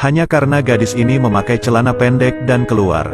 hanya karena gadis ini memakai celana pendek dan keluar.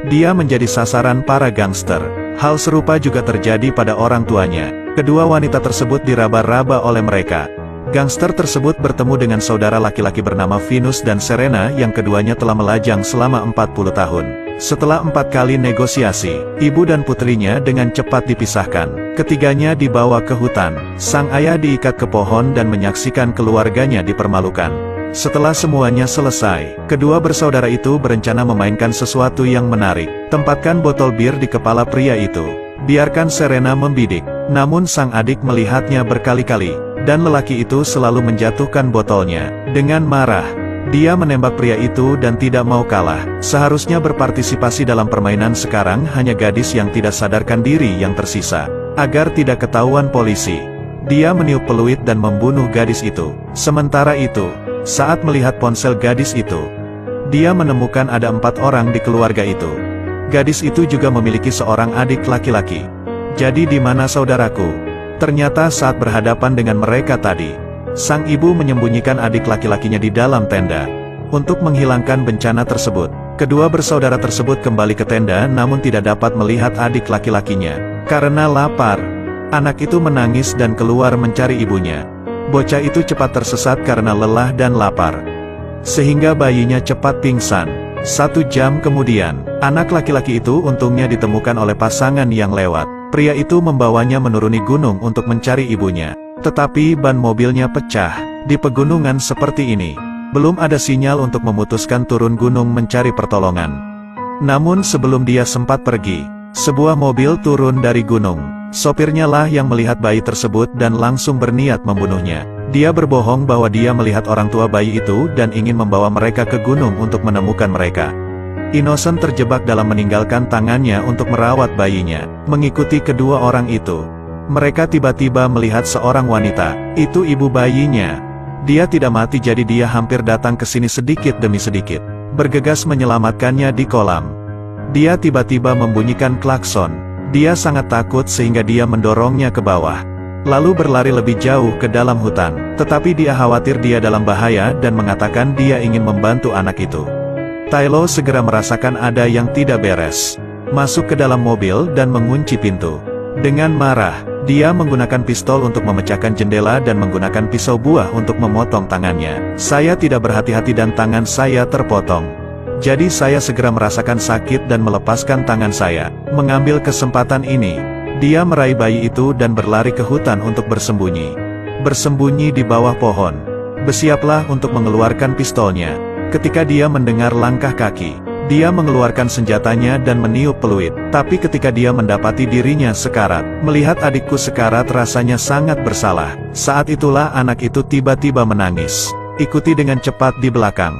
Dia menjadi sasaran para gangster. Hal serupa juga terjadi pada orang tuanya. Kedua wanita tersebut diraba-raba oleh mereka. Gangster tersebut bertemu dengan saudara laki-laki bernama Venus dan Serena yang keduanya telah melajang selama 40 tahun. Setelah 4 kali negosiasi, ibu dan putrinya dengan cepat dipisahkan. Ketiganya dibawa ke hutan. Sang ayah diikat ke pohon dan menyaksikan keluarganya dipermalukan. Setelah semuanya selesai, kedua bersaudara itu berencana memainkan sesuatu yang menarik. Tempatkan botol bir di kepala pria itu. Biarkan Serena membidik. Namun sang adik melihatnya berkali-kali, dan lelaki itu selalu menjatuhkan botolnya. Dengan marah, dia menembak pria itu dan tidak mau kalah. Seharusnya berpartisipasi dalam permainan, sekarang hanya gadis yang tidak sadarkan diri yang tersisa. Agar tidak ketahuan polisi, dia meniup peluit dan membunuh gadis itu. Sementara itu, saat melihat ponsel gadis itu, dia menemukan ada 4 orang di keluarga itu. Gadis itu juga memiliki seorang adik laki-laki. Jadi di mana saudaraku? Ternyata saat berhadapan dengan mereka tadi, sang ibu menyembunyikan adik laki-lakinya di dalam tenda. Untuk menghilangkan bencana tersebut, kedua bersaudara tersebut kembali ke tenda namun tidak dapat melihat adik laki-lakinya. Karena lapar, anak itu menangis dan keluar mencari ibunya. Bocah itu cepat tersesat karena lelah dan lapar, sehingga bayinya cepat pingsan. 1 jam kemudian, anak laki-laki itu untungnya ditemukan oleh pasangan yang lewat. Pria itu membawanya menuruni gunung untuk mencari ibunya. Tetapi ban mobilnya pecah. Di pegunungan seperti ini, belum ada sinyal untuk memutuskan turun gunung mencari pertolongan. Namun sebelum dia sempat pergi, sebuah mobil turun dari gunung. Sopirnya lah yang melihat bayi tersebut dan langsung berniat membunuhnya. Dia berbohong bahwa dia melihat orang tua bayi itu dan ingin membawa mereka ke gunung untuk menemukan mereka. Innocent terjebak dalam meninggalkan tangannya untuk merawat bayinya. Mengikuti kedua orang itu, mereka tiba-tiba melihat seorang wanita. Itu ibu bayinya. Dia tidak mati, jadi dia hampir datang ke sini sedikit demi sedikit, bergegas menyelamatkannya di kolam. Dia tiba-tiba membunyikan klakson. Dia sangat takut sehingga dia mendorongnya ke bawah, lalu berlari lebih jauh ke dalam hutan. Tetapi dia khawatir dia dalam bahaya dan mengatakan dia ingin membantu anak itu. Tylo segera merasakan ada yang tidak beres. Masuk ke dalam mobil dan mengunci pintu. Dengan marah, dia menggunakan pistol untuk memecahkan jendela dan menggunakan pisau buah untuk memotong tangannya. Saya tidak berhati-hati dan tangan saya terpotong. Jadi saya segera merasakan sakit dan melepaskan tangan saya. Mengambil kesempatan ini, dia meraih bayi itu dan berlari ke hutan untuk bersembunyi. Bersembunyi di bawah pohon. Bersiaplah untuk mengeluarkan pistolnya. Ketika dia mendengar langkah kaki, dia mengeluarkan senjatanya dan meniup peluit. Tapi ketika dia mendapati dirinya sekarat, melihat adikku sekarat, rasanya sangat bersalah. Saat itulah anak itu tiba-tiba menangis. Ikuti dengan cepat di belakang.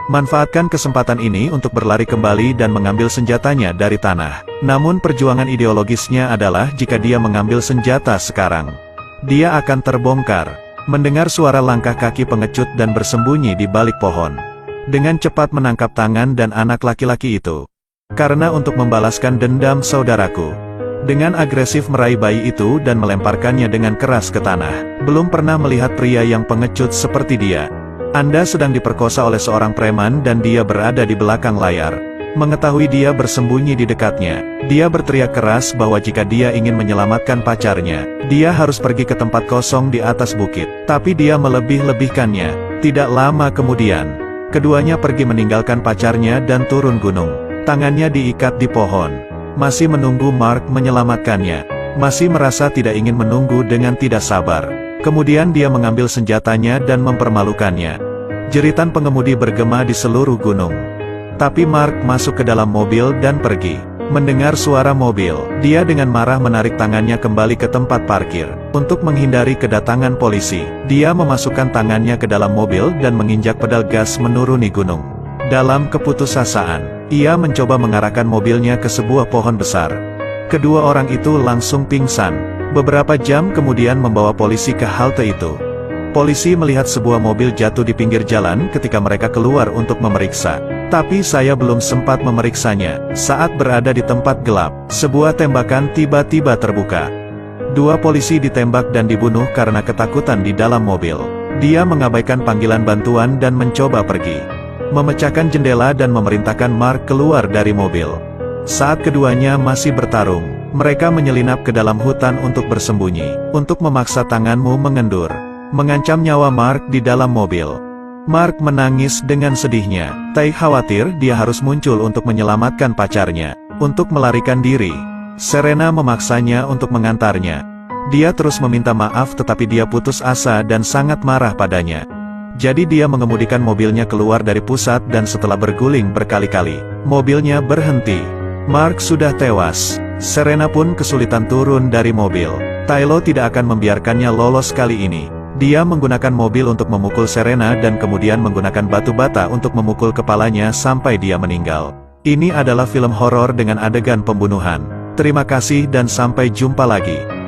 Manfaatkan kesempatan ini untuk berlari kembali dan mengambil senjatanya dari tanah. Namun perjuangan ideologisnya adalah jika dia mengambil senjata sekarang, dia akan terbongkar. Mendengar suara langkah kaki pengecut dan bersembunyi di balik pohon. Dengan cepat menangkap tangan dan anak laki-laki itu. Karena untuk membalaskan dendam saudaraku. Dengan agresif meraih bayi itu dan melemparkannya dengan keras ke tanah. Belum pernah melihat pria yang pengecut seperti dia. Anda sedang diperkosa oleh seorang preman dan dia berada di belakang layar. Mengetahui dia bersembunyi di dekatnya, dia berteriak keras bahwa jika dia ingin menyelamatkan pacarnya, dia harus pergi ke tempat kosong di atas bukit. Tapi dia melebih-lebihkannya. Tidak lama kemudian, keduanya pergi meninggalkan pacarnya dan turun gunung. Tangannya diikat di pohon. Masih menunggu Mark menyelamatkannya. Masih merasa tidak ingin menunggu dengan tidak sabar. Kemudian dia mengambil senjatanya dan mempermalukannya. Jeritan pengemudi bergema di seluruh gunung. Tapi Mark masuk ke dalam mobil dan pergi. Mendengar suara mobil, dia dengan marah menarik tangannya kembali ke tempat parkir. Untuk menghindari kedatangan polisi, dia memasukkan tangannya ke dalam mobil dan menginjak pedal gas menuruni gunung. Dalam keputusasaan, ia mencoba mengarahkan mobilnya ke sebuah pohon besar. Kedua orang itu langsung pingsan. Beberapa jam kemudian membawa polisi ke halte itu. Polisi melihat sebuah mobil jatuh di pinggir jalan ketika mereka keluar untuk memeriksa. Tapi saya belum sempat memeriksanya. Saat berada di tempat gelap, sebuah tembakan tiba-tiba terbuka. 2 polisi ditembak dan dibunuh karena ketakutan di dalam mobil. Dia mengabaikan panggilan bantuan dan mencoba pergi. memecahkan jendela dan memerintahkan Mark keluar dari mobil. Saat keduanya masih bertarung, mereka menyelinap ke dalam hutan untuk bersembunyi, untuk memaksa tanganmu mengendur, mengancam nyawa Mark di dalam mobil. Mark menangis dengan sedihnya. Tai khawatir dia harus muncul untuk menyelamatkan pacarnya, untuk melarikan diri. Serena memaksanya untuk mengantarnya. Dia terus meminta maaf tetapi dia putus asa dan sangat marah padanya. Jadi dia mengemudikan mobilnya keluar dari pusat dan setelah berguling berkali-kali, mobilnya berhenti. Mark sudah tewas. Serena pun kesulitan turun dari mobil. Tylo tidak akan membiarkannya lolos kali ini. Dia menggunakan mobil untuk memukul Serena dan kemudian menggunakan batu bata untuk memukul kepalanya sampai dia meninggal. Ini adalah film horor dengan adegan pembunuhan. Terima kasih dan sampai jumpa lagi.